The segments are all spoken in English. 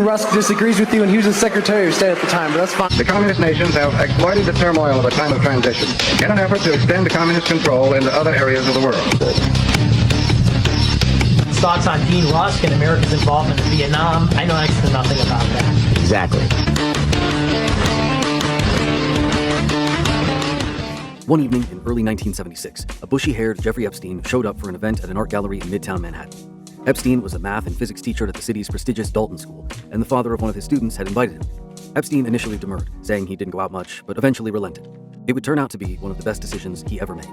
Rusk disagrees with you, and he was the Secretary of State at the time, but that's fine. The communist nations have exploited the turmoil of a time of transition in an effort to extend communist control into other areas of the world. Thoughts on Dean Rusk and America's involvement in Vietnam? I know next to nothing about that. Exactly. One evening in early 1976, a bushy-haired Jeffrey Epstein showed up for an event at an art gallery in Midtown Manhattan. Epstein was a math and physics teacher at the city's prestigious Dalton School, and the father of one of his students had invited him. Epstein initially demurred, saying he didn't go out much, but eventually relented. It would turn out to be one of the best decisions he ever made.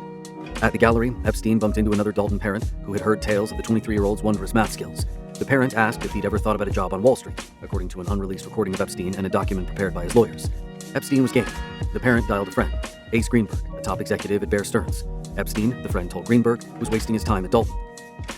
At the gallery, Epstein bumped into another Dalton parent who had heard tales of the 23-year-old's wondrous math skills. The parent asked if he'd ever thought about a job on Wall Street, according to an unreleased recording of Epstein and a document prepared by his lawyers. Epstein was game. The parent dialed a friend, Ace Greenberg, a top executive at Bear Stearns. Epstein, the friend told Greenberg, was wasting his time at Dalton.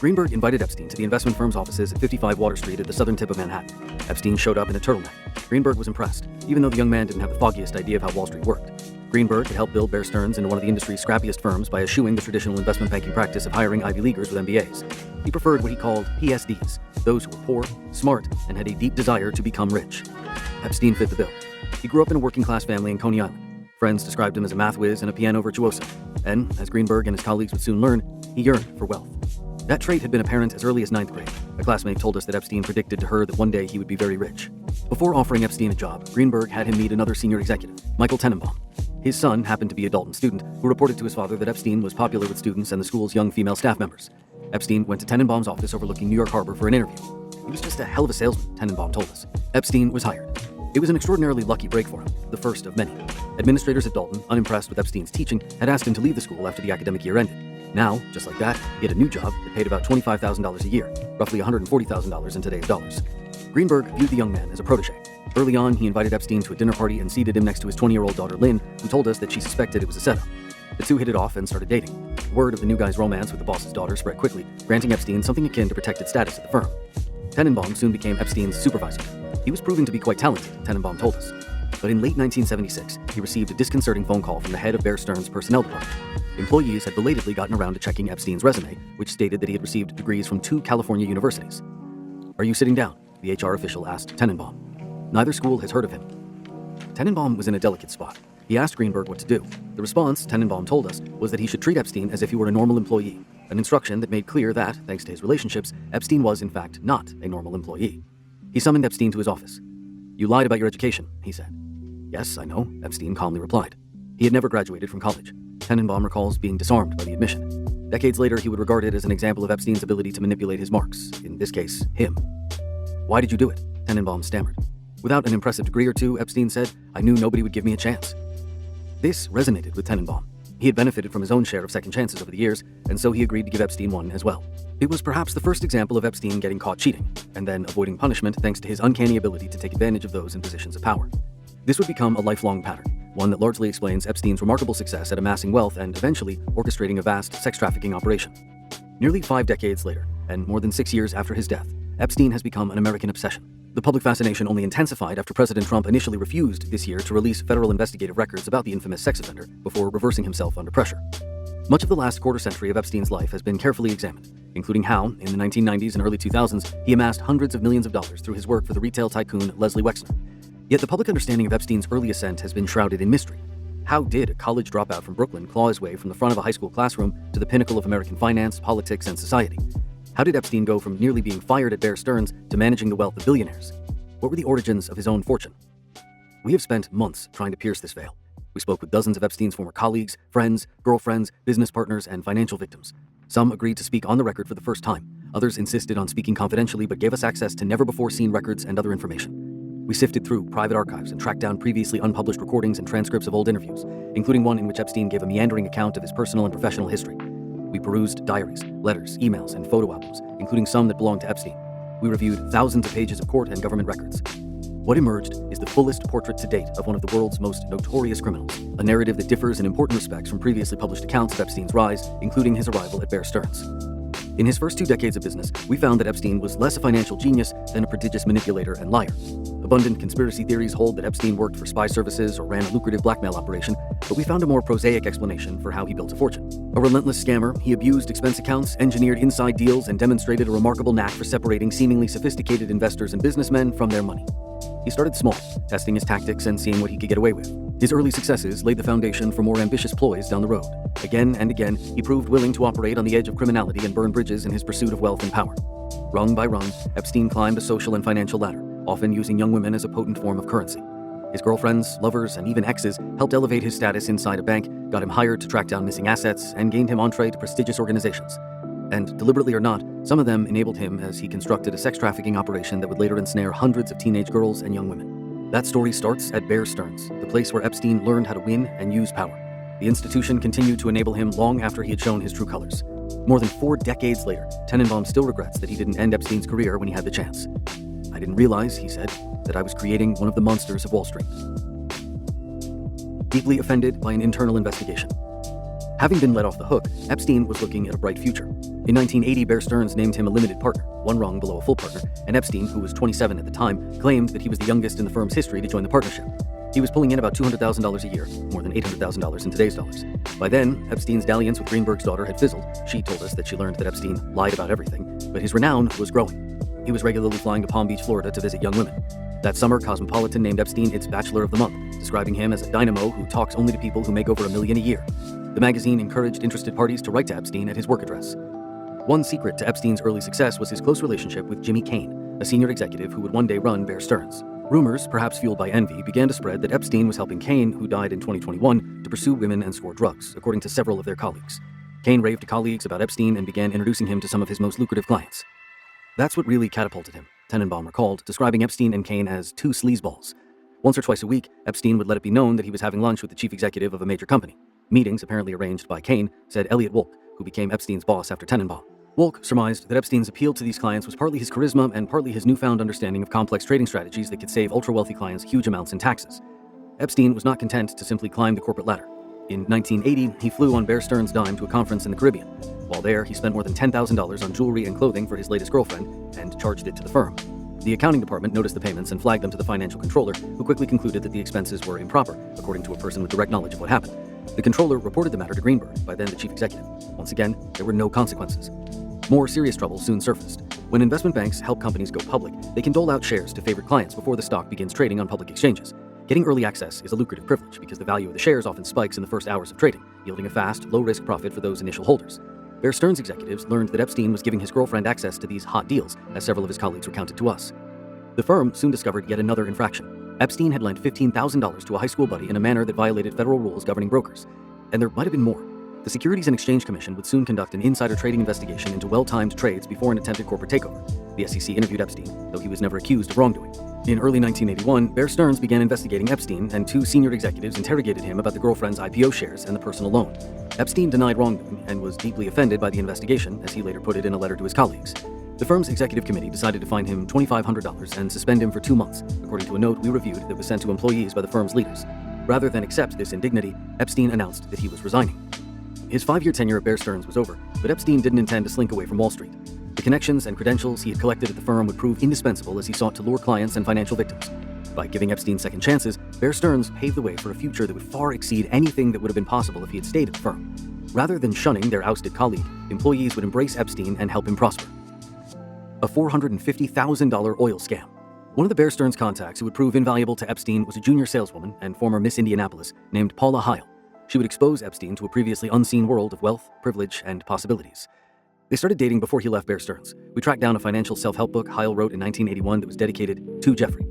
Greenberg invited Epstein to the investment firm's offices at 55 Water Street at the southern tip of Manhattan. Epstein showed up in a turtleneck. Greenberg was impressed, even though the young man didn't have the foggiest idea of how Wall Street worked. Greenberg had helped build Bear Stearns into one of the industry's scrappiest firms by eschewing the traditional investment banking practice of hiring Ivy Leaguers with MBAs. He preferred what he called PSDs, those who were poor, smart, and had a deep desire to become rich. Epstein fit the bill. He grew up in a working-class family in Coney Island. Friends described him as a math whiz and a piano virtuoso. And, as Greenberg and his colleagues would soon learn, he yearned for wealth. That trait had been apparent as early as 9th grade. A classmate told us that Epstein predicted to her that one day he would be very rich. Before offering Epstein a job, Greenberg had him meet another senior executive, Michael Tenenbaum. His son happened to be a Dalton student who reported to his father that Epstein was popular with students and the school's young female staff members. Epstein went to Tenenbaum's office overlooking New York Harbor for an interview. He was just a hell of a salesman, Tenenbaum told us. Epstein was hired. It was an extraordinarily lucky break for him, the first of many. Administrators at Dalton, unimpressed with Epstein's teaching, had asked him to leave the school after the academic year ended. Now, just like that, he had a new job that paid about $25,000 a year, roughly $140,000 in today's dollars. Greenberg viewed the young man as a protege. Early on, he invited Epstein to a dinner party and seated him next to his 20-year-old daughter Lynn, who told us that she suspected it was a setup. The two hit it off and started dating. Word of the new guy's romance with the boss's daughter spread quickly, granting Epstein something akin to protected status at the firm. Tenenbaum soon became Epstein's supervisor. He was proving to be quite talented, Tenenbaum told us. But in late 1976, he received a disconcerting phone call from the head of Bear Stearns' personnel department. Employees had belatedly gotten around to checking Epstein's resume, which stated that he had received degrees from 2 California universities. "Are you sitting down?" the HR official asked Tenenbaum. Neither school has heard of him. Tenenbaum was in a delicate spot. He asked Greenberg what to do. The response, Tenenbaum told us, was that he should treat Epstein as if he were a normal employee, an instruction that made clear that, thanks to his relationships, Epstein was, in fact, not a normal employee. He summoned Epstein to his office. "You lied about your education," he said. "Yes, I know," Epstein calmly replied. He had never graduated from college. Tenenbaum recalls being disarmed by the admission. Decades later, he would regard it as an example of Epstein's ability to manipulate his marks, in this case, him. "Why did you do it?" Tenenbaum stammered. "Without an impressive degree or two," Epstein said, "I knew nobody would give me a chance." This resonated with Tenenbaum. He had benefited from his own share of second chances over the years, and so he agreed to give Epstein one as well. It was perhaps the first example of Epstein getting caught cheating, and then avoiding punishment thanks to his uncanny ability to take advantage of those in positions of power. This would become a lifelong pattern, one that largely explains Epstein's remarkable success at amassing wealth and, eventually, orchestrating a vast sex trafficking operation. Nearly 5 decades later, and more than 6 years after his death, Epstein has become an American obsession. The public fascination only intensified after President Trump initially refused this year to release federal investigative records about the infamous sex offender before reversing himself under pressure. Much of the last quarter century of Epstein's life has been carefully examined, including how, in the 1990s and early 2000s, he amassed hundreds of millions of dollars through his work for the retail tycoon Leslie Wexner. Yet the public understanding of Epstein's early ascent has been shrouded in mystery. How did a college dropout from Brooklyn claw his way from the front of a high school classroom to the pinnacle of American finance, politics, and society? How did Epstein go from nearly being fired at Bear Stearns to managing the wealth of billionaires? What were the origins of his own fortune? We have spent months trying to pierce this veil. We spoke with dozens of Epstein's former colleagues, friends, girlfriends, business partners, and financial victims. Some agreed to speak on the record for the first time. Others insisted on speaking confidentially but gave us access to never-before-seen records and other information. We sifted through private archives and tracked down previously unpublished recordings and transcripts of old interviews, including one in which Epstein gave a meandering account of his personal and professional history. We perused diaries, letters, emails, and photo albums, including some that belonged to Epstein. We reviewed thousands of pages of court and government records. What emerged is the fullest portrait to date of one of the world's most notorious criminals, a narrative that differs in important respects from previously published accounts of Epstein's rise, including his arrival at Bear Stearns. In his first 2 decades of business, we found that Epstein was less a financial genius than a prodigious manipulator and liar. Abundant conspiracy theories hold that Epstein worked for spy services or ran a lucrative blackmail operation, but we found a more prosaic explanation for how he built a fortune. A relentless scammer, he abused expense accounts, engineered inside deals, and demonstrated a remarkable knack for separating seemingly sophisticated investors and businessmen from their money. He started small, testing his tactics and seeing what he could get away with. His early successes laid the foundation for more ambitious ploys down the road. Again and again, he proved willing to operate on the edge of criminality and burn bridges in his pursuit of wealth and power. Rung by rung, Epstein climbed a social and financial ladder, often using young women as a potent form of currency. His girlfriends, lovers, and even exes helped elevate his status inside a bank, got him hired to track down missing assets, and gained him entree to prestigious organizations. And deliberately or not, some of them enabled him as he constructed a sex trafficking operation that would later ensnare hundreds of teenage girls and young women. That story starts at Bear Stearns, the place where Epstein learned how to win and use power. The institution continued to enable him long after he had shown his true colors. More than 4 decades later, Tenenbaum still regrets that he didn't end Epstein's career when he had the chance. "I didn't realize," he said, "that I was creating one of the monsters of Wall Street." Deeply offended by an internal investigation. Having been let off the hook, Epstein was looking at a bright future. In 1980, Bear Stearns named him a limited partner, one rung below a full partner, and Epstein, who was 27 at the time, claimed that he was the youngest in the firm's history to join the partnership. He was pulling in about $200,000 a year, more than $800,000 in today's dollars. By then, Epstein's dalliance with Greenberg's daughter had fizzled. She told us that she learned that Epstein lied about everything, but his renown was growing. He was regularly flying to Palm Beach, Florida to visit young women. That summer, Cosmopolitan named Epstein its Bachelor of the Month, describing him as a dynamo who talks only to people who make over $1 million a year. The magazine encouraged interested parties to write to Epstein at his work address. One secret to Epstein's early success was his close relationship with Jimmy Cain, a senior executive who would one day run Bear Stearns. Rumors, perhaps fueled by envy, began to spread that Epstein was helping Cain, who died in 2021, to pursue women and score drugs, according to several of their colleagues. Cain raved to colleagues about Epstein and began introducing him to some of his most lucrative clients. That's what really catapulted him, Tenenbaum recalled, describing Epstein and Cain as two sleazeballs. Once or twice a week, Epstein would let it be known that he was having lunch with the chief executive of a major company. Meetings, apparently arranged by Cain, said Elliot Wolk, who became Epstein's boss after Tenenbaum. Wolk surmised that Epstein's appeal to these clients was partly his charisma and partly his newfound understanding of complex trading strategies that could save ultra-wealthy clients huge amounts in taxes. Epstein was not content to simply climb the corporate ladder. In 1980, he flew on Bear Stearns' dime to a conference in the Caribbean. While there, he spent more than $10,000 on jewelry and clothing for his latest girlfriend and charged it to the firm. The accounting department noticed the payments and flagged them to the financial controller, who quickly concluded that the expenses were improper, according to a person with direct knowledge of what happened. The controller reported the matter to Greenberg, by then the chief executive. Once again, there were no consequences. More serious trouble soon surfaced. When investment banks help companies go public, they can dole out shares to favored clients before the stock begins trading on public exchanges. Getting early access is a lucrative privilege because the value of the shares often spikes in the first hours of trading, yielding a fast, low-risk profit for those initial holders. Bear Stearns executives learned that Epstein was giving his girlfriend access to these hot deals, as several of his colleagues recounted to us. The firm soon discovered yet another infraction. Epstein had lent $15,000 to a high school buddy in a manner that violated federal rules governing brokers. And there might have been more. The Securities and Exchange Commission would soon conduct an insider trading investigation into well-timed trades before an attempted corporate takeover. The SEC interviewed Epstein, though he was never accused of wrongdoing. In early 1981, Bear Stearns began investigating Epstein, and 2 senior executives interrogated him about the girlfriend's IPO shares and the personal loan. Epstein denied wrongdoing and was deeply offended by the investigation, as he later put it in a letter to his colleagues. The firm's executive committee decided to fine him $2,500 and suspend him for 2 months, according to a note we reviewed that was sent to employees by the firm's leaders. Rather than accept this indignity, Epstein announced that he was resigning. His 5-year tenure at Bear Stearns was over, but Epstein didn't intend to slink away from Wall Street. The connections and credentials he had collected at the firm would prove indispensable as he sought to lure clients and financial victims. By giving Epstein second chances, Bear Stearns paved the way for a future that would far exceed anything that would have been possible if he had stayed at the firm. Rather than shunning their ousted colleague, employees would embrace Epstein and help him prosper. A $450,000 oil scam. One of the Bear Stearns contacts who would prove invaluable to Epstein was a junior saleswoman and former Miss Indianapolis named Paula Heil. She would expose Epstein to a previously unseen world of wealth, privilege, and possibilities. They started dating before he left Bear Stearns. We tracked down a financial self-help book Heil wrote in 1981 that was dedicated to Jeffrey.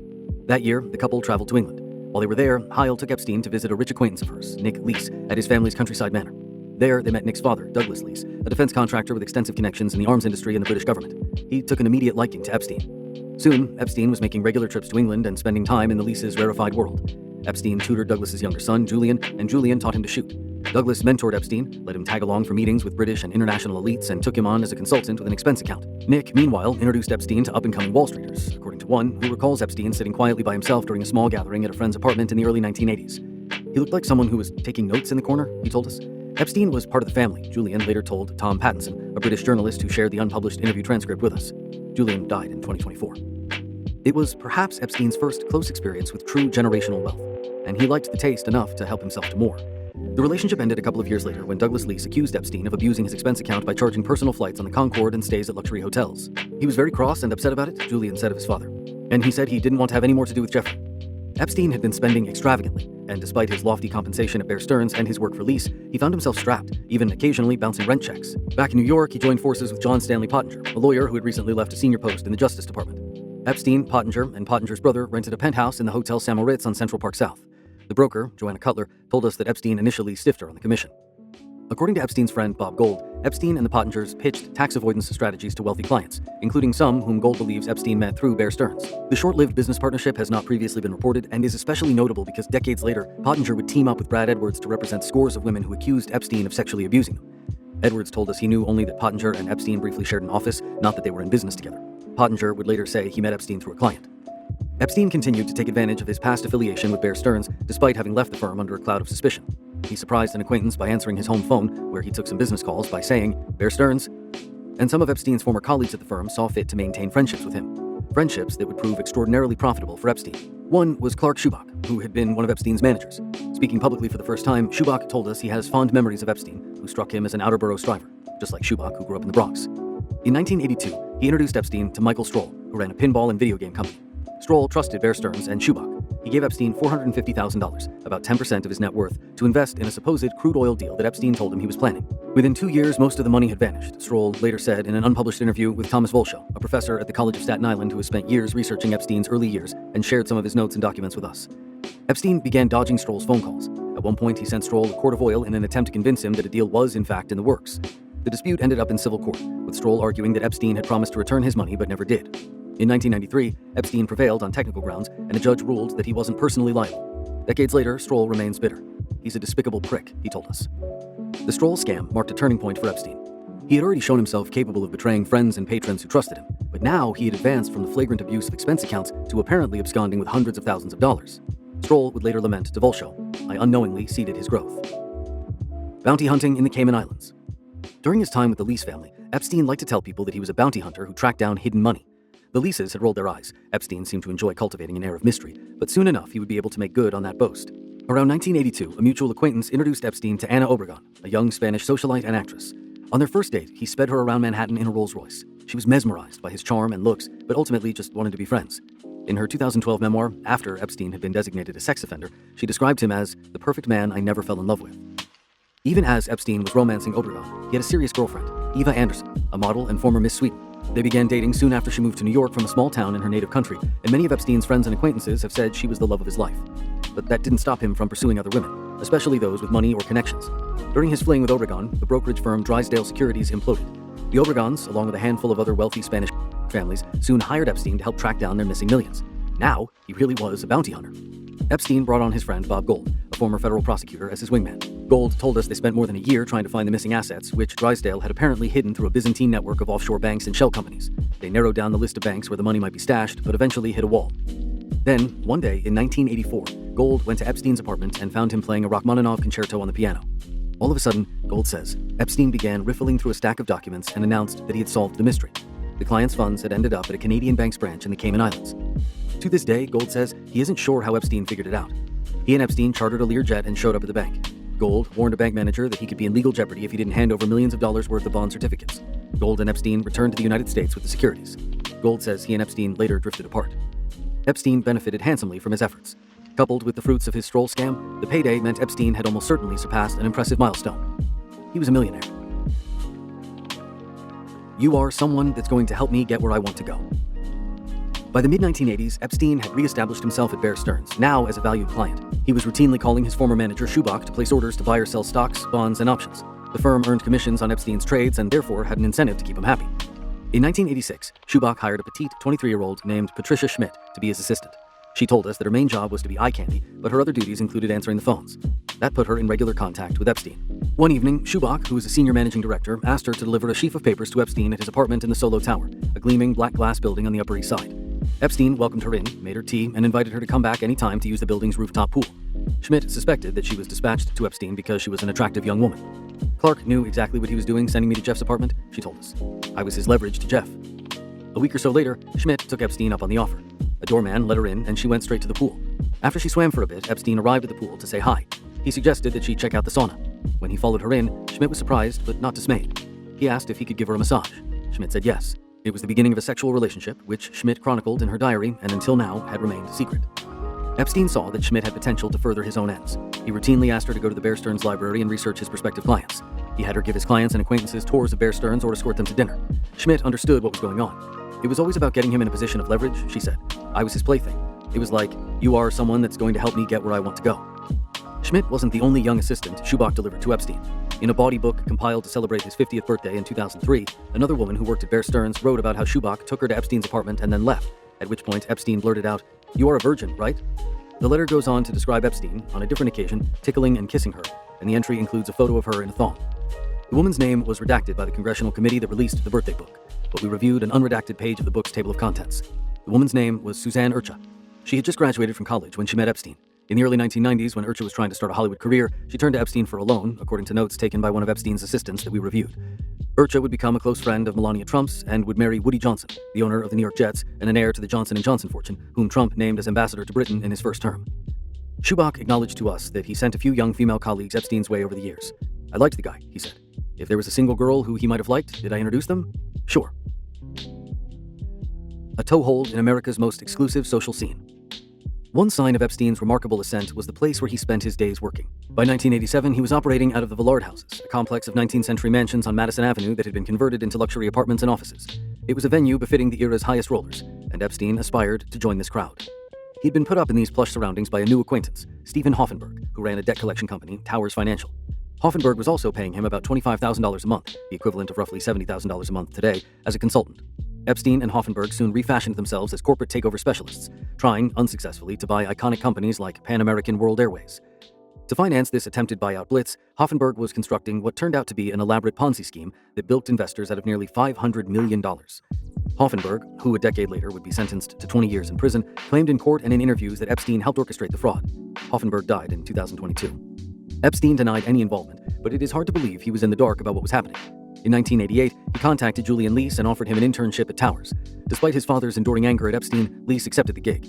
That year, the couple traveled to England. While they were there, Heil took Epstein to visit a rich acquaintance of hers, Nick Leese, at his family's countryside manor. There, they met Nick's father, Douglas Leese, a defense contractor with extensive connections in the arms industry and the British government. He took an immediate liking to Epstein. Soon, Epstein was making regular trips to England and spending time in the Leese's rarefied world. Epstein tutored Douglas's younger son, Julian, and Julian taught him to shoot. Douglas mentored Epstein, let him tag along for meetings with British and international elites, and took him on as a consultant with an expense account. Nick, meanwhile, introduced Epstein to up-and-coming Wall Streeters, according to one who recalls Epstein sitting quietly by himself during a small gathering at a friend's apartment in the early 1980s. He looked like someone who was taking notes in the corner, he told us. Epstein was part of the family, Julian later told Tom Pattinson, a British journalist who shared the unpublished interview transcript with us. Julian died in 2024. It was perhaps Epstein's first close experience with true generational wealth, and he liked the taste enough to help himself to more. The relationship ended a couple of years later when Douglas Leese accused Epstein of abusing his expense account by charging personal flights on the Concorde and stays at luxury hotels. He was very cross and upset about it, Julian said of his father. And he said he didn't want to have any more to do with Jeffrey. Epstein had been spending extravagantly, and despite his lofty compensation at Bear Stearns and his work for Leese, he found himself strapped, even occasionally bouncing rent checks. Back in New York, he joined forces with John Stanley Pottinger, a lawyer who had recently left a senior post in the Justice Department. Epstein, Pottinger, and Pottinger's brother rented a penthouse in the Hotel St. Moritz on Central Park South. The broker, Joanna Cutler, told us that Epstein initially stiffed her on the commission. According to Epstein's friend Bob Gold, Epstein and the Pottingers pitched tax avoidance strategies to wealthy clients, including some whom Gold believes Epstein met through Bear Stearns. The short-lived business partnership has not previously been reported and is especially notable because decades later, Pottinger would team up with Brad Edwards to represent scores of women who accused Epstein of sexually abusing them. Edwards told us he knew only that Pottinger and Epstein briefly shared an office, not that they were in business together. Pottinger would later say he met Epstein through a client. Epstein continued to take advantage of his past affiliation with Bear Stearns, despite having left the firm under a cloud of suspicion. He surprised an acquaintance by answering his home phone, where he took some business calls, by saying, "Bear Stearns." And some of Epstein's former colleagues at the firm saw fit to maintain friendships with him. Friendships that would prove extraordinarily profitable for Epstein. One was Clark Schubach, who had been one of Epstein's managers. Speaking publicly for the first time, Schubach told us he has fond memories of Epstein, who struck him as an outer borough striver, just like Schubach, who grew up in the Bronx. In 1982, he introduced Epstein to Michael Stroll, who ran a pinball and video game company. Stroll trusted Bear Stearns and Schubach. He gave Epstein $450,000, about 10% of his net worth, to invest in a supposed crude oil deal that Epstein told him he was planning. Within 2 years, most of the money had vanished, Stroll later said in an unpublished interview with Thomas Volshow, a professor at the College of Staten Island who has spent years researching Epstein's early years and shared some of his notes and documents with us. Epstein began dodging Stroll's phone calls. At one point, he sent Stroll a quart of oil in an attempt to convince him that a deal was, in fact, in the works. The dispute ended up in civil court, with Stroll arguing that Epstein had promised to return his money but never did. In 1993, Epstein prevailed on technical grounds, and a judge ruled that he wasn't personally liable. Decades later, Stroll remains bitter. He's a despicable prick, he told us. The Stroll scam marked a turning point for Epstein. He had already shown himself capable of betraying friends and patrons who trusted him, but now he had advanced from the flagrant abuse of expense accounts to apparently absconding with hundreds of thousands of dollars. Stroll would later lament to Volshow, "I unknowingly seeded his growth." Bounty hunting in the Cayman Islands. During his time with the Leese family, Epstein liked to tell people that he was a bounty hunter who tracked down hidden money. The Leeses had rolled their eyes. Epstein seemed to enjoy cultivating an air of mystery, but soon enough he would be able to make good on that boast. Around 1982, a mutual acquaintance introduced Epstein to Ana Obregon, a young Spanish socialite and actress. On their first date, he sped her around Manhattan in a Rolls-Royce. She was mesmerized by his charm and looks, but ultimately just wanted to be friends. In her 2012 memoir, after Epstein had been designated a sex offender, she described him as the perfect man I never fell in love with. Even as Epstein was romancing Obregon, he had a serious girlfriend, Eva Anderson, a model and former Miss Sweden. They began dating soon after she moved to New York from a small town in her native country, and many of Epstein's friends and acquaintances have said she was the love of his life. But that didn't stop him from pursuing other women, especially those with money or connections. During his fling with Obregon, the brokerage firm Drysdale Securities imploded. The Obregons, along with a handful of other wealthy Spanish families, soon hired Epstein to help track down their missing millions. Now, he really was a bounty hunter. Epstein brought on his friend Bob Gold, a former federal prosecutor, as his wingman. Gold told us they spent more than a year trying to find the missing assets, which Drysdale had apparently hidden through a Byzantine network of offshore banks and shell companies. They narrowed down the list of banks where the money might be stashed, but eventually hit a wall. Then, one day in 1984, Gold went to Epstein's apartment and found him playing a Rachmaninoff concerto on the piano. All of a sudden, Gold says, Epstein began riffling through a stack of documents and announced that he had solved the mystery. The client's funds had ended up at a Canadian bank's branch in the Cayman Islands. To this day, Gold says he isn't sure how Epstein figured it out. He and Epstein chartered a Learjet and showed up at the bank. Gold warned a bank manager that he could be in legal jeopardy if he didn't hand over millions of dollars worth of bond certificates. Gold and Epstein returned to the United States with the securities. Gold says he and Epstein later drifted apart. Epstein benefited handsomely from his efforts. Coupled with the fruits of his Stroll scam, the payday meant Epstein had almost certainly surpassed an impressive milestone. He was a millionaire. You are someone that's going to help me get where I want to go. By the mid-1980s, Epstein had re-established himself at Bear Stearns, now as a valued client. He was routinely calling his former manager Schubach to place orders to buy or sell stocks, bonds, and options. The firm earned commissions on Epstein's trades and therefore had an incentive to keep him happy. In 1986, Schubach hired a petite 23-year-old named Patricia Schmidt to be his assistant. She told us that her main job was to be eye candy, but her other duties included answering the phones. That put her in regular contact with Epstein. One evening, Schubach, who was a senior managing director, asked her to deliver a sheaf of papers to Epstein at his apartment in the Solo Tower, a gleaming black glass building on the Upper East Side. Epstein welcomed her in, made her tea, and invited her to come back any time to use the building's rooftop pool. Schmidt suspected that she was dispatched to Epstein because she was an attractive young woman. Clark knew exactly what he was doing sending me to Jeff's apartment, she told us. I was his leverage to Jeff. A week or so later, Schmidt took Epstein up on the offer. A doorman let her in, and she went straight to the pool. After she swam for a bit, Epstein arrived at the pool to say hi. He suggested that she check out the sauna. When he followed her in, Schmidt was surprised but not dismayed. He asked if he could give her a massage. Schmidt said yes. It was the beginning of a sexual relationship, which Schmidt chronicled in her diary and until now had remained secret. Epstein saw that Schmidt had potential to further his own ends. He routinely asked her to go to the Bear Stearns library and research his prospective clients. He had her give his clients and acquaintances tours of Bear Stearns or escort them to dinner. Schmidt understood what was going on. It was always about getting him in a position of leverage, she said. I was his plaything. It was like, you are someone that's going to help me get where I want to go. Schmidt wasn't the only young assistant Schubach delivered to Epstein. In a body book compiled to celebrate his 50th birthday in 2003, another woman who worked at Bear Stearns wrote about how Schubach took her to Epstein's apartment and then left, at which point Epstein blurted out, "You are a virgin, right?" The letter goes on to describe Epstein, on a different occasion, tickling and kissing her, and the entry includes a photo of her in a thong. The woman's name was redacted by the congressional committee that released the birthday book, but we reviewed an unredacted page of the book's table of contents. The woman's name was Suzanne Urcha. She had just graduated from college when she met Epstein. In the early 1990s, when Urcha was trying to start a Hollywood career, she turned to Epstein for a loan, according to notes taken by one of Epstein's assistants that we reviewed. Urcha would become a close friend of Melania Trump's and would marry Woody Johnson, the owner of the New York Jets and an heir to the Johnson & Johnson fortune, whom Trump named as ambassador to Britain in his first term. Schubach acknowledged to us that he sent a few young female colleagues Epstein's way over the years. I liked the guy, he said. If there was a single girl who he might have liked, did I introduce them? Sure. A toehold in America's most exclusive social scene. One sign of Epstein's remarkable ascent was the place where he spent his days working. By 1987, he was operating out of the Villard Houses, a complex of 19th-century mansions on Madison Avenue that had been converted into luxury apartments and offices. It was a venue befitting the era's highest rollers, and Epstein aspired to join this crowd. He'd been put up in these plush surroundings by a new acquaintance, Stephen Hoffenberg, who ran a debt collection company, Towers Financial. Hoffenberg was also paying him about $25,000 a month, the equivalent of roughly $70,000 a month today, as a consultant. Epstein and Hoffenberg soon refashioned themselves as corporate takeover specialists, trying, unsuccessfully, to buy iconic companies like Pan American World Airways. To finance this attempted buyout blitz, Hoffenberg was constructing what turned out to be an elaborate Ponzi scheme that bilked investors out of nearly $500 million. Hoffenberg, who a decade later would be sentenced to 20 years in prison, claimed in court and in interviews that Epstein helped orchestrate the fraud. Hoffenberg died in 2022. Epstein denied any involvement, but it is hard to believe he was in the dark about what was happening. In 1988, he contacted Julian Lease and offered him an internship at Towers. Despite his father's enduring anger at Epstein, Lease accepted the gig.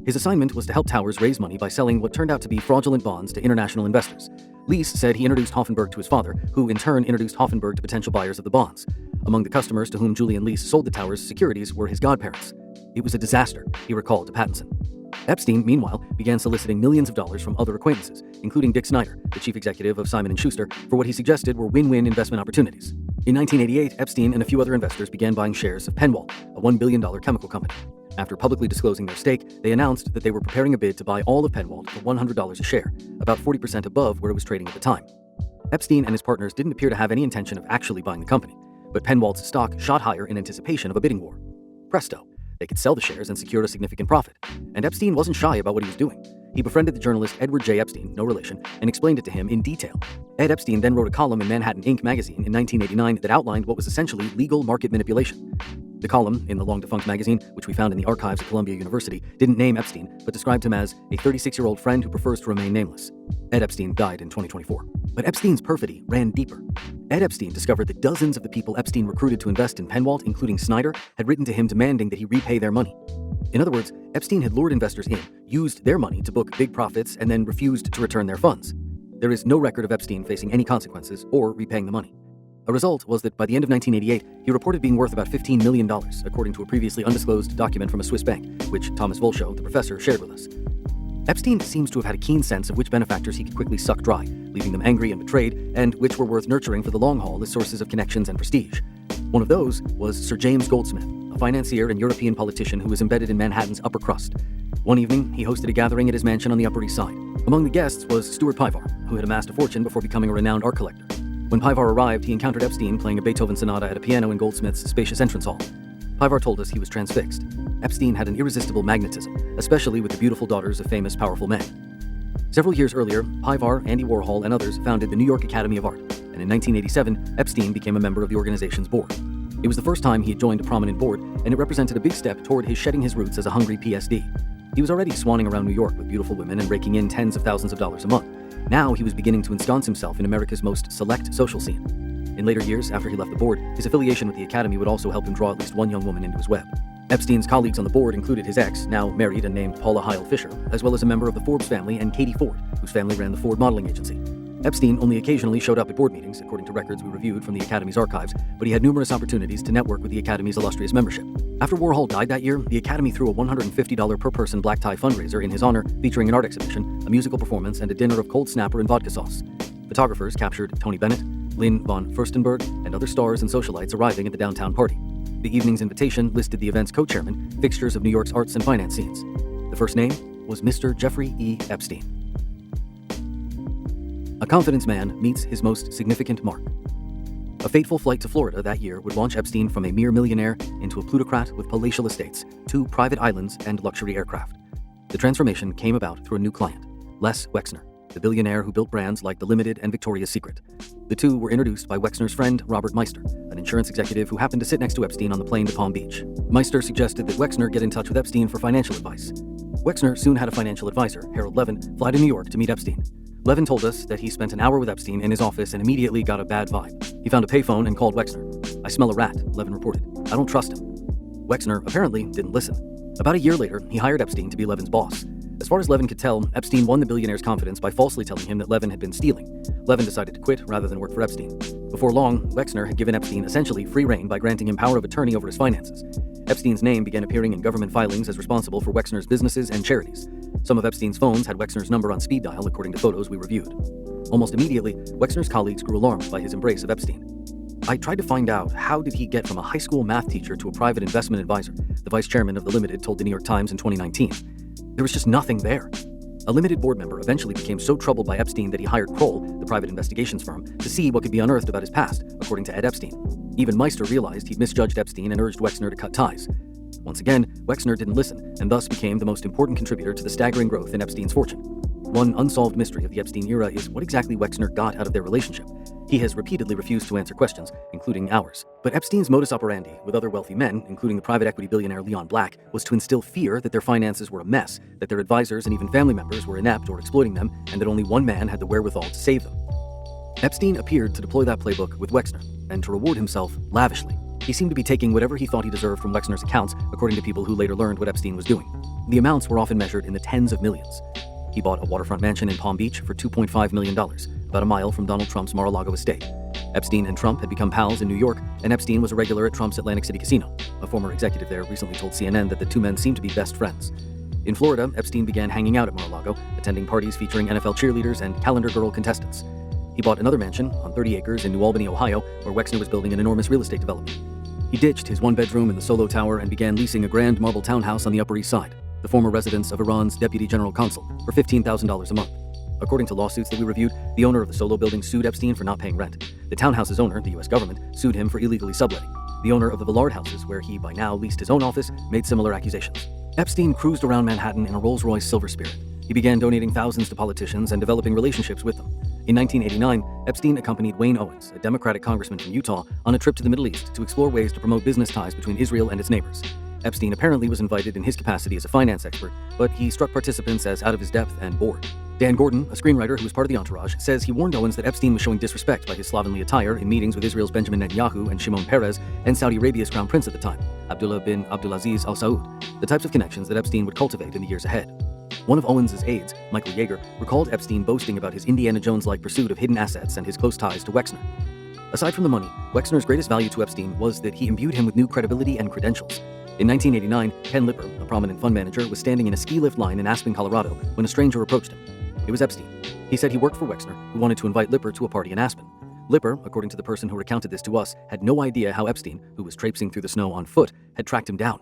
His assignment was to help Towers raise money by selling what turned out to be fraudulent bonds to international investors. Lease said he introduced Hoffenberg to his father, who in turn introduced Hoffenberg to potential buyers of the bonds. Among the customers to whom Julian Lease sold the Towers' securities were his godparents. It was a disaster, he recalled to Pattinson. Epstein, meanwhile, began soliciting millions of dollars from other acquaintances, including Dick Snyder, the chief executive of Simon & Schuster, for what he suggested were win-win investment opportunities. In 1988, Epstein and a few other investors began buying shares of Penwalt, a $1 billion chemical company. After publicly disclosing their stake, they announced that they were preparing a bid to buy all of Penwalt for $100 a share, about 40% above where it was trading at the time. Epstein and his partners didn't appear to have any intention of actually buying the company, but Penwalt's stock shot higher in anticipation of a bidding war. Presto. They could sell the shares and secure a significant profit. And Epstein wasn't shy about what he was doing. He befriended the journalist Edward J. Epstein, no relation, and explained it to him in detail. Ed Epstein then wrote a column in Manhattan Inc. magazine in 1989 that outlined what was essentially legal market manipulation. The column, in the long-defunct magazine, which we found in the archives at Columbia University, didn't name Epstein, but described him as a 36-year-old friend who prefers to remain nameless. Ed Epstein died in 2024. But Epstein's perfidy ran deeper. Ed Epstein discovered that dozens of the people Epstein recruited to invest in Penwalt, including Snyder, had written to him demanding that he repay their money. In other words, Epstein had lured investors in, used their money to book big profits, and then refused to return their funds. There is no record of Epstein facing any consequences or repaying the money. A result was that by the end of 1988, he reported being worth about $15 million, according to a previously undisclosed document from a Swiss bank, which Thomas Volschow, the professor, shared with us. Epstein seems to have had a keen sense of which benefactors he could quickly suck dry, leaving them angry and betrayed, and which were worth nurturing for the long haul as sources of connections and prestige. One of those was Sir James Goldsmith, a financier and European politician who was embedded in Manhattan's upper crust. One evening, he hosted a gathering at his mansion on the Upper East Side. Among the guests was Stuart Pivar, who had amassed a fortune before becoming a renowned art collector. When Pivar arrived, he encountered Epstein playing a Beethoven sonata at a piano in Goldsmith's spacious entrance hall. Pivar told us he was transfixed. Epstein had an irresistible magnetism, especially with the beautiful daughters of famous, powerful men. Several years earlier, Pivar, Andy Warhol, and others founded the New York Academy of Art, and in 1987, Epstein became a member of the organization's board. It was the first time he had joined a prominent board, and it represented a big step toward his shedding his roots as a hungry PSD. He was already swanning around New York with beautiful women and raking in tens of thousands of dollars a month. Now he was beginning to ensconce himself in America's most select social scene. In later years, after he left the board, his affiliation with the Academy would also help him draw at least one young woman into his web. Epstein's colleagues on the board included his ex, now married and named Paula Heil Fisher, as well as a member of the Forbes family and Katie Ford, whose family ran the Ford modeling agency. Epstein only occasionally showed up at board meetings, according to records we reviewed from the Academy's archives, but he had numerous opportunities to network with the Academy's illustrious membership. After Warhol died that year, the Academy threw a $150 per person black tie fundraiser in his honor, featuring an art exhibition, a musical performance, and a dinner of cold snapper and vodka sauce. Photographers captured Tony Bennett, Lynn von Furstenberg, and other stars and socialites arriving at the downtown party. The evening's invitation listed the event's co-chairman, fixtures of New York's arts and finance scenes. The first name was Mr. Jeffrey E. Epstein. A confidence man meets his most significant mark. A fateful flight to Florida that year would launch Epstein from a mere millionaire into a plutocrat with palatial estates, 2 private islands, and luxury aircraft. The transformation came about through a new client, Les Wexner, the billionaire who built brands like The Limited and Victoria's Secret. The two were introduced by Wexner's friend, Robert Meister, an insurance executive who happened to sit next to Epstein on the plane to Palm Beach. Meister suggested that Wexner get in touch with Epstein for financial advice. Wexner soon had a financial advisor, Harold Levin, fly to New York to meet Epstein. Levin told us that he spent an hour with Epstein in his office and immediately got a bad vibe. He found a payphone and called Wexner. "I smell a rat," Levin reported. "I don't trust him." Wexner apparently didn't listen. About a year later, he hired Epstein to be Levin's boss. As far as Levin could tell, Epstein won the billionaire's confidence by falsely telling him that Levin had been stealing. Levin decided to quit rather than work for Epstein. Before long, Wexner had given Epstein essentially free rein by granting him power of attorney over his finances. Epstein's name began appearing in government filings as responsible for Wexner's businesses and charities. Some of Epstein's phones had Wexner's number on speed dial, according to photos we reviewed. Almost immediately, Wexner's colleagues grew alarmed by his embrace of Epstein. I tried to find out how did he get from a high school math teacher to a private investment advisor, the vice chairman of The Limited told the New York Times in 2019. There was just nothing there. A Limited board member eventually became so troubled by Epstein that he hired Kroll, the private investigations firm, to see what could be unearthed about his past, according to Ed Epstein. Even Meister realized he'd misjudged Epstein and urged Wexner to cut ties. Once again, Wexner didn't listen, and thus became the most important contributor to the staggering growth in Epstein's fortune. One unsolved mystery of the Epstein era is what exactly Wexner got out of their relationship. He has repeatedly refused to answer questions, including ours. But Epstein's modus operandi with other wealthy men, including the private equity billionaire Leon Black, was to instill fear that their finances were a mess, that their advisors and even family members were inept or exploiting them, and that only one man had the wherewithal to save them. Epstein appeared to deploy that playbook with Wexner, and to reward himself lavishly. He seemed to be taking whatever he thought he deserved from Wexner's accounts, according to people who later learned what Epstein was doing. The amounts were often measured in the tens of millions. He bought a waterfront mansion in Palm Beach for $2.5 million, about a mile from Donald Trump's Mar-a-Lago estate. Epstein and Trump had become pals in New York, and Epstein was a regular at Trump's Atlantic City casino. A former executive there recently told CNN that the two men seemed to be best friends. In Florida, Epstein began hanging out at Mar-a-Lago, attending parties featuring NFL cheerleaders and calendar girl contestants. He bought another mansion on 30 acres in New Albany, Ohio, where Wexner was building an enormous real estate development. He ditched his one-bedroom in the Solo Tower and began leasing a grand marble townhouse on the Upper East Side, the former residence of Iran's deputy general consul, for $15,000 a month. According to lawsuits that we reviewed, the owner of the Solo building sued Epstein for not paying rent. The townhouse's owner, the U.S. government, sued him for illegally subletting. The owner of the Villard houses, where he by now leased his own office, made similar accusations. Epstein cruised around Manhattan in a Rolls-Royce Silver Spirit. He began donating thousands to politicians and developing relationships with them. In 1989, Epstein accompanied Wayne Owens, a Democratic congressman from Utah, on a trip to the Middle East to explore ways to promote business ties between Israel and its neighbors. Epstein apparently was invited in his capacity as a finance expert, but he struck participants as out of his depth and bored. Dan Gordon, a screenwriter who was part of the entourage, says he warned Owens that Epstein was showing disrespect by his slovenly attire in meetings with Israel's Benjamin Netanyahu and Shimon Peres and Saudi Arabia's crown prince at the time, Abdullah bin Abdulaziz Al Saud, the types of connections that Epstein would cultivate in the years ahead. One of Owens' aides, Michael Yeager, recalled Epstein boasting about his Indiana Jones-like pursuit of hidden assets and his close ties to Wexner. Aside from the money, Wexner's greatest value to Epstein was that he imbued him with new credibility and credentials. In 1989, Ken Lipper, a prominent fund manager, was standing in a ski lift line in Aspen, Colorado, when a stranger approached him. It was Epstein. He said he worked for Wexner, who wanted to invite Lipper to a party in Aspen. Lipper, according to the person who recounted this to us, had no idea how Epstein, who was traipsing through the snow on foot, had tracked him down.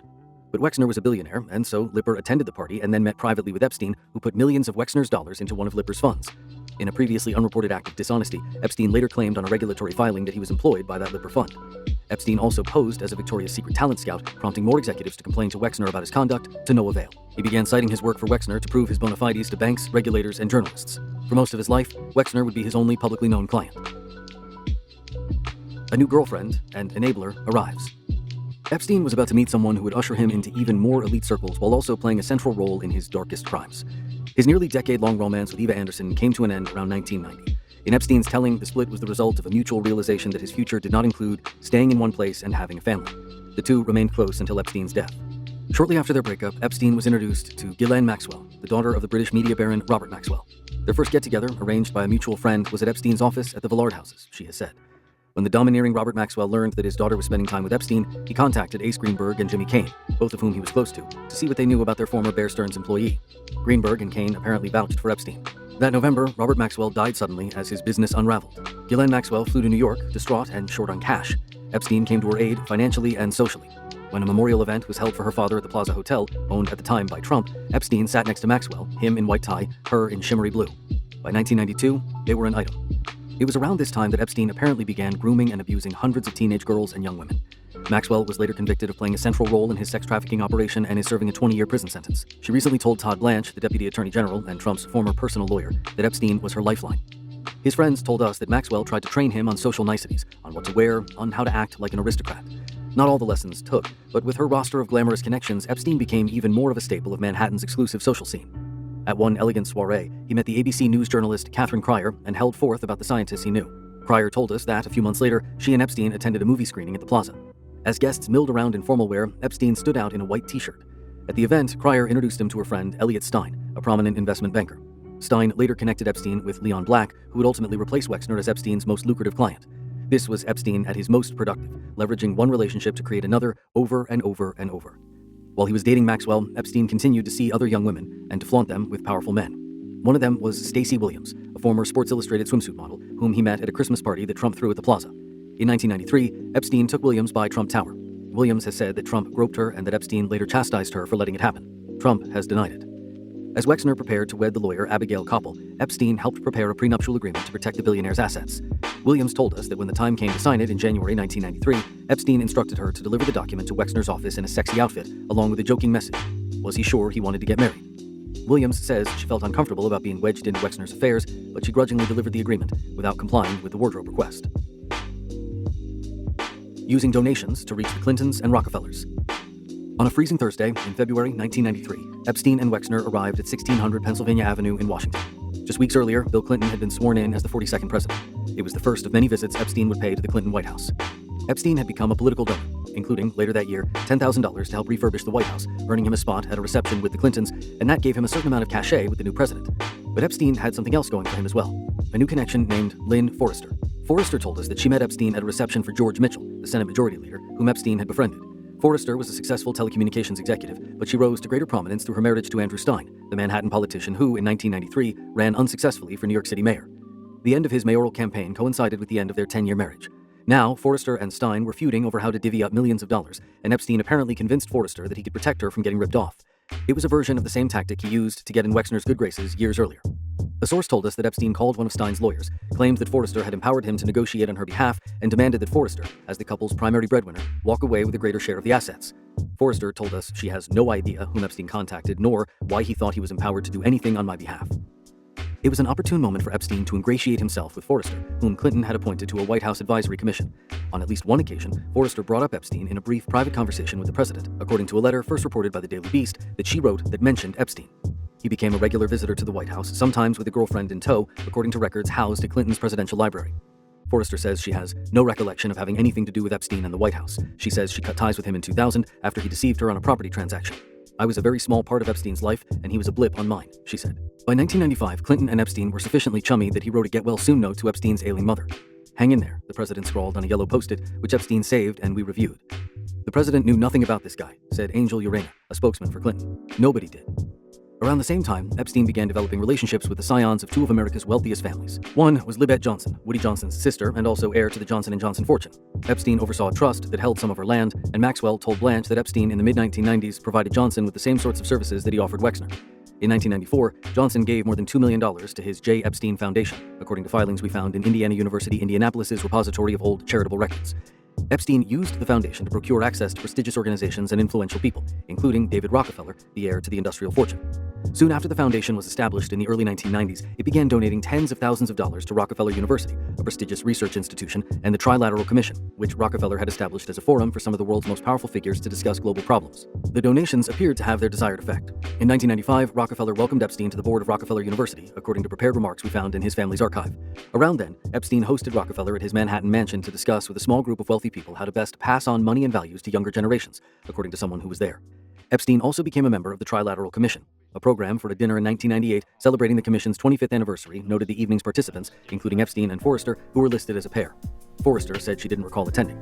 But Wexner was a billionaire, and so Lipper attended the party and then met privately with Epstein, who put millions of Wexner's dollars into one of Lipper's funds. In a previously unreported act of dishonesty, Epstein later claimed on a regulatory filing that he was employed by that Lipper fund. Epstein also posed as a Victoria's Secret talent scout, prompting more executives to complain to Wexner about his conduct, to no avail. He began citing his work for Wexner to prove his bona fides to banks, regulators, and journalists. For most of his life, Wexner would be his only publicly known client. A new girlfriend and enabler arrives. Epstein was about to meet someone who would usher him into even more elite circles while also playing a central role in his darkest crimes. His nearly decade-long romance with Eva Anderson came to an end around 1990. In Epstein's telling, the split was the result of a mutual realization that his future did not include staying in one place and having a family. The two remained close until Epstein's death. Shortly after their breakup, Epstein was introduced to Ghislaine Maxwell, the daughter of the British media baron Robert Maxwell. Their first get-together, arranged by a mutual friend, was at Epstein's office at the Villard houses, she has said. When the domineering Robert Maxwell learned that his daughter was spending time with Epstein, he contacted Ace Greenberg and Jimmy Cain, both of whom he was close to see what they knew about their former Bear Stearns employee. Greenberg and Cain apparently vouched for Epstein. That November, Robert Maxwell died suddenly as his business unraveled. Ghislaine Maxwell flew to New York, distraught and short on cash. Epstein came to her aid financially and socially. When a memorial event was held for her father at the Plaza Hotel, owned at the time by Trump, Epstein sat next to Maxwell, him in white tie, her in shimmery blue. By 1992, they were an item. It was around this time that Epstein apparently began grooming and abusing hundreds of teenage girls and young women. Maxwell was later convicted of playing a central role in his sex trafficking operation and is serving a 20-year prison sentence. She recently told Todd Blanche, the Deputy Attorney General and Trump's former personal lawyer, that Epstein was her lifeline. His friends told us that Maxwell tried to train him on social niceties, on what to wear, on how to act like an aristocrat. Not all the lessons took, but with her roster of glamorous connections, Epstein became even more of a staple of Manhattan's exclusive social scene. At one elegant soiree, he met the ABC News journalist Catherine Cryer and held forth about the scientists he knew. Cryer told us that, a few months later, she and Epstein attended a movie screening at the Plaza. As guests milled around in formal wear, Epstein stood out in a white t-shirt. At the event, Cryer introduced him to her friend Elliot Stein, a prominent investment banker. Stein later connected Epstein with Leon Black, who would ultimately replace Wexner as Epstein's most lucrative client. This was Epstein at his most productive, leveraging one relationship to create another over and over and over. While he was dating Maxwell, Epstein continued to see other young women and to flaunt them with powerful men. One of them was Stacey Williams, a former Sports Illustrated swimsuit model, whom he met at a Christmas party that Trump threw at the Plaza. In 1993, Epstein took Williams by Trump Tower. Williams has said that Trump groped her and that Epstein later chastised her for letting it happen. Trump has denied it. As Wexner prepared to wed the lawyer Abigail Koppel, Epstein helped prepare a prenuptial agreement to protect the billionaire's assets. Williams told us that when the time came to sign it in January 1993, Epstein instructed her to deliver the document to Wexner's office in a sexy outfit, along with a joking message. Was he sure he wanted to get married? Williams says she felt uncomfortable about being wedged into Wexner's affairs, but she grudgingly delivered the agreement without complying with the wardrobe request. Using donations to reach the Clintons and Rockefellers. On a freezing Thursday in February 1993, Epstein and Wexner arrived at 1600 Pennsylvania Avenue in Washington. Just weeks earlier, Bill Clinton had been sworn in as the 42nd president. It was the first of many visits Epstein would pay to the Clinton White House. Epstein had become a political donor, including, later that year, $10,000 to help refurbish the White House, earning him a spot at a reception with the Clintons, and that gave him a certain amount of cachet with the new president. But Epstein had something else going for him as well, a new connection named Lynn Forrester. Forrester told us that she met Epstein at a reception for George Mitchell, the Senate Majority Leader, whom Epstein had befriended. Forrester was a successful telecommunications executive, but she rose to greater prominence through her marriage to Andrew Stein, the Manhattan politician who, in 1993, ran unsuccessfully for New York City mayor. The end of his mayoral campaign coincided with the end of their 10-year marriage. Now, Forrester and Stein were feuding over how to divvy up millions of dollars, and Epstein apparently convinced Forrester that he could protect her from getting ripped off. It was a version of the same tactic he used to get in Wexner's good graces years earlier. A source told us that Epstein called one of Stein's lawyers, claimed that Forrester had empowered him to negotiate on her behalf, and demanded that Forrester, as the couple's primary breadwinner, walk away with a greater share of the assets. Forrester told us she has no idea whom Epstein contacted, nor why he thought he was empowered to do anything on my behalf. It was an opportune moment for Epstein to ingratiate himself with Forrester, whom Clinton had appointed to a White House advisory commission. On at least one occasion, Forrester brought up Epstein in a brief private conversation with the president, according to a letter first reported by the Daily Beast that she wrote that mentioned Epstein. He became a regular visitor to the White House, sometimes with a girlfriend in tow, according to records housed at Clinton's presidential library. Forrester says she has no recollection of having anything to do with Epstein and the White House. She says she cut ties with him in 2000 after he deceived her on a property transaction. I was a very small part of Epstein's life, and he was a blip on mine, she said. By 1995, Clinton and Epstein were sufficiently chummy that he wrote a get-well-soon note to Epstein's ailing mother. Hang in there, the president scrawled on a yellow post-it, which Epstein saved and we reviewed. The president knew nothing about this guy, said Angel Urena, a spokesman for Clinton. Nobody did. Around the same time, Epstein began developing relationships with the scions of two of America's wealthiest families. One was Libet Johnson, Woody Johnson's sister and also heir to the Johnson & Johnson fortune. Epstein oversaw a trust that held some of her land, and Maxwell told Blanche that Epstein in the mid-1990s provided Johnson with the same sorts of services that he offered Wexner. In 1994, Johnson gave more than $2 million to his J. Epstein Foundation, according to filings we found in Indiana University, Indianapolis's repository of old charitable records. Epstein used the foundation to procure access to prestigious organizations and influential people, including David Rockefeller, the heir to the industrial fortune. Soon after the foundation was established in the early 1990s, it began donating tens of thousands of dollars to Rockefeller University, a prestigious research institution, and the Trilateral Commission, which Rockefeller had established as a forum for some of the world's most powerful figures to discuss global problems. The donations appeared to have their desired effect. In 1995, Rockefeller welcomed Epstein to the board of Rockefeller University, according to prepared remarks we found in his family's archive. Around then, Epstein hosted Rockefeller at his Manhattan mansion to discuss with a small group of wealthy people how to best pass on money and values to younger generations, according to someone who was there. Epstein also became a member of the Trilateral Commission, a program for a dinner in 1998 celebrating the Commission's 25th anniversary noted the evening's participants, including Epstein and Forrester, who were listed as a pair. Forrester said she didn't recall attending.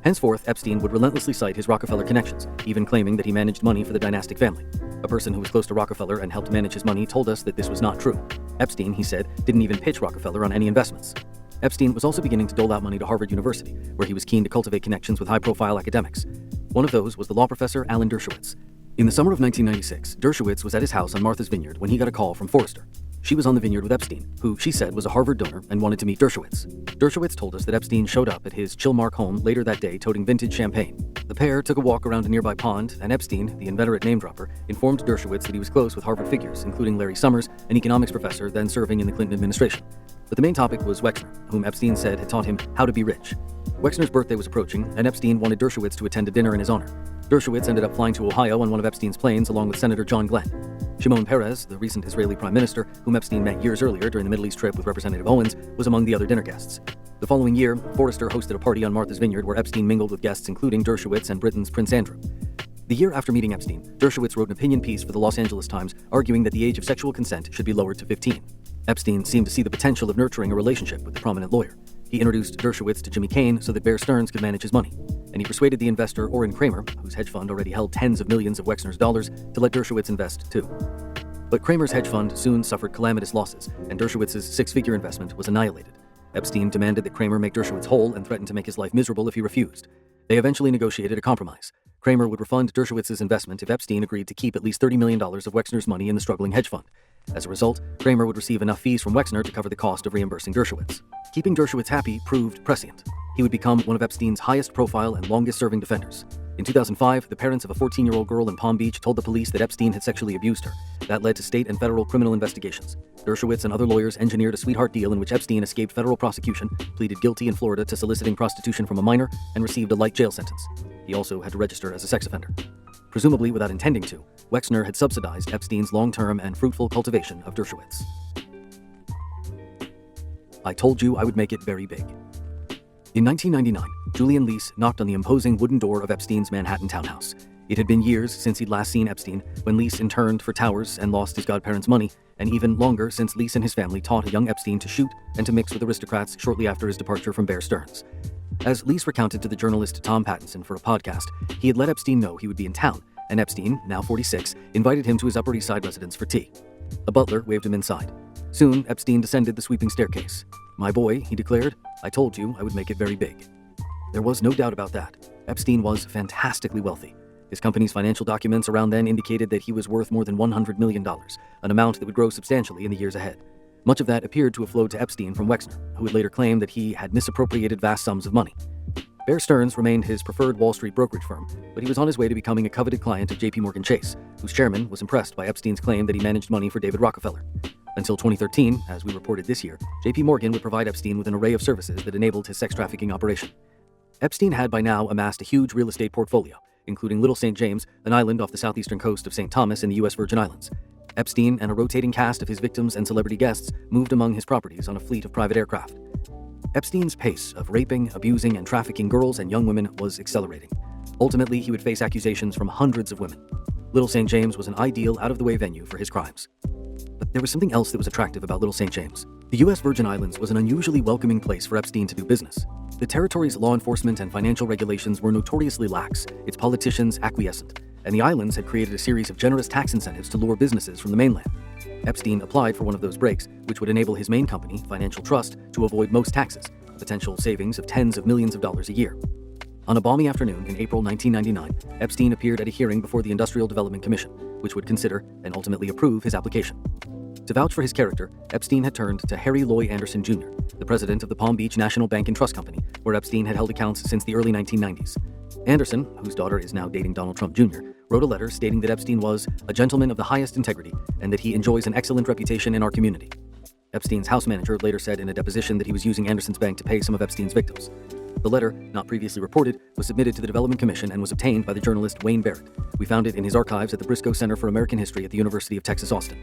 Henceforth, Epstein would relentlessly cite his Rockefeller connections, even claiming that he managed money for the dynastic family. A person who was close to Rockefeller and helped manage his money told us that this was not true. Epstein, he said, didn't even pitch Rockefeller on any investments. Epstein was also beginning to dole out money to Harvard University, where he was keen to cultivate connections with high-profile academics. One of those was the law professor Alan Dershowitz. In the summer of 1996, Dershowitz was at his house on Martha's Vineyard when he got a call from Forrester. She was on the vineyard with Epstein, who she said was a Harvard donor and wanted to meet Dershowitz. Dershowitz told us that Epstein showed up at his Chilmark home later that day toting vintage champagne. The pair took a walk around a nearby pond, and Epstein, the inveterate name-dropper, informed Dershowitz that he was close with Harvard figures, including Larry Summers, an economics professor then serving in the Clinton administration. But the main topic was Wexner, whom Epstein said had taught him how to be rich. Wexner's birthday was approaching, and Epstein wanted Dershowitz to attend a dinner in his honor. Dershowitz ended up flying to Ohio on one of Epstein's planes along with Senator John Glenn. Shimon Peres, the recent Israeli prime minister, whom Epstein met years earlier during the Middle East trip with Representative Owens, was among the other dinner guests. The following year, Forrester hosted a party on Martha's Vineyard where Epstein mingled with guests including Dershowitz and Britain's Prince Andrew. The year after meeting Epstein, Dershowitz wrote an opinion piece for the Los Angeles Times arguing that the age of sexual consent should be lowered to 15. Epstein seemed to see the potential of nurturing a relationship with the prominent lawyer. He introduced Dershowitz to Jimmy Cain so that Bear Stearns could manage his money. And he persuaded the investor Orrin Kramer, whose hedge fund already held tens of millions of Wexner's dollars, to let Dershowitz invest too. But Kramer's hedge fund soon suffered calamitous losses, and Dershowitz's six-figure investment was annihilated. Epstein demanded that Kramer make Dershowitz whole and threatened to make his life miserable if he refused. They eventually negotiated a compromise. Kramer would refund Dershowitz's investment if Epstein agreed to keep at least $30 million of Wexner's money in the struggling hedge fund. As a result, Kramer would receive enough fees from Wexner to cover the cost of reimbursing Dershowitz. Keeping Dershowitz happy proved prescient. He would become one of Epstein's highest-profile and longest-serving defenders. In 2005, the parents of a 14-year-old girl in Palm Beach told the police that Epstein had sexually abused her. That led to state and federal criminal investigations. Dershowitz and other lawyers engineered a sweetheart deal in which Epstein escaped federal prosecution, pleaded guilty in Florida to soliciting prostitution from a minor, and received a light jail sentence. He also had to register as a sex offender. Presumably without intending to, Wexner had subsidized Epstein's long-term and fruitful cultivation of Dershowitz. I told you I would make it very big. In 1999, Julian Lease knocked on the imposing wooden door of Epstein's Manhattan townhouse. It had been years since he'd last seen Epstein, when Lease interned for Towers and lost his godparents' money, and even longer since Lease and his family taught a young Epstein to shoot and to mix with aristocrats shortly after his departure from Bear Stearns. As Lease recounted to the journalist Tom Pattinson for a podcast, he had let Epstein know he would be in town, and Epstein, now 46, invited him to his Upper East Side residence for tea. A butler waved him inside. Soon, Epstein descended the sweeping staircase. "My boy," he declared, "I told you I would make it very big." There was no doubt about that. Epstein was fantastically wealthy. His company's financial documents around then indicated that he was worth more than $100 million, an amount that would grow substantially in the years ahead. Much of that appeared to have flowed to Epstein from Wexner, who would later claim that he had misappropriated vast sums of money. Bear Stearns remained his preferred Wall Street brokerage firm, but he was on his way to becoming a coveted client of J.P. Chase, whose chairman was impressed by Epstein's claim that he managed money for David Rockefeller. Until 2013, as we reported this year, J.P. Morgan would provide Epstein with an array of services that enabled his sex trafficking operation. Epstein had by now amassed a huge real estate portfolio, including Little St. James, an island off the southeastern coast of St. Thomas in the U.S. Virgin Islands. Epstein and a rotating cast of his victims and celebrity guests moved among his properties on a fleet of private aircraft. Epstein's pace of raping, abusing, and trafficking girls and young women was accelerating. Ultimately, he would face accusations from hundreds of women. Little St. James was an ideal, out-of-the-way venue for his crimes. But there was something else that was attractive about Little St. James. The U.S. Virgin Islands was an unusually welcoming place for Epstein to do business. The territory's law enforcement and financial regulations were notoriously lax, its politicians acquiescent, and the islands had created a series of generous tax incentives to lure businesses from the mainland. Epstein applied for one of those breaks, which would enable his main company, Financial Trust, to avoid most taxes, potential savings of tens of millions of dollars a year. On a balmy afternoon in April 1999, Epstein appeared at a hearing before the Industrial Development Commission, which would consider and ultimately approve his application. To vouch for his character, Epstein had turned to Harry Loy Anderson Jr., the president of the Palm Beach National Bank and Trust Company, where Epstein had held accounts since the early 1990s. Anderson, whose daughter is now dating Donald Trump Jr., wrote a letter stating that Epstein was a gentleman of the highest integrity and that he enjoys an excellent reputation in our community. Epstein's house manager later said in a deposition that he was using Anderson's bank to pay some of Epstein's victims. The letter, not previously reported, was submitted to the Development Commission and was obtained by the journalist Wayne Barrett. We found it in his archives at the Briscoe Center for American History at the University of Texas, Austin.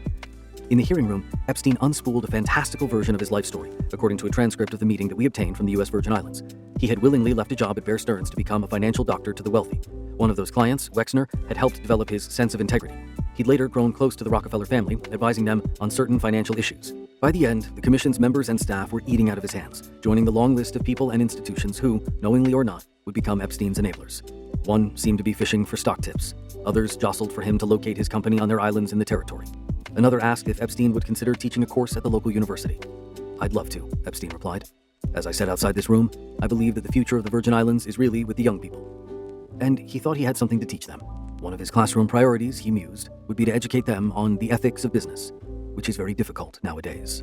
In the hearing room, Epstein unspooled a fantastical version of his life story, according to a transcript of the meeting that we obtained from the U.S. Virgin Islands. He had willingly left a job at Bear Stearns to become a financial doctor to the wealthy. One of those clients, Wexner, had helped develop his sense of integrity. He'd later grown close to the Rockefeller family, advising them on certain financial issues. By the end, the commission's members and staff were eating out of his hands, joining the long list of people and institutions who, knowingly or not, would become Epstein's enablers. One seemed to be fishing for stock tips. Others jostled for him to locate his company on their islands in the territory. Another asked if Epstein would consider teaching a course at the local university. "I'd love to," Epstein replied. "As I said outside this room, I believe that the future of the Virgin Islands is really with the young people." And he thought he had something to teach them. One of his classroom priorities, he mused, would be to educate them on the ethics of business, which is very difficult nowadays.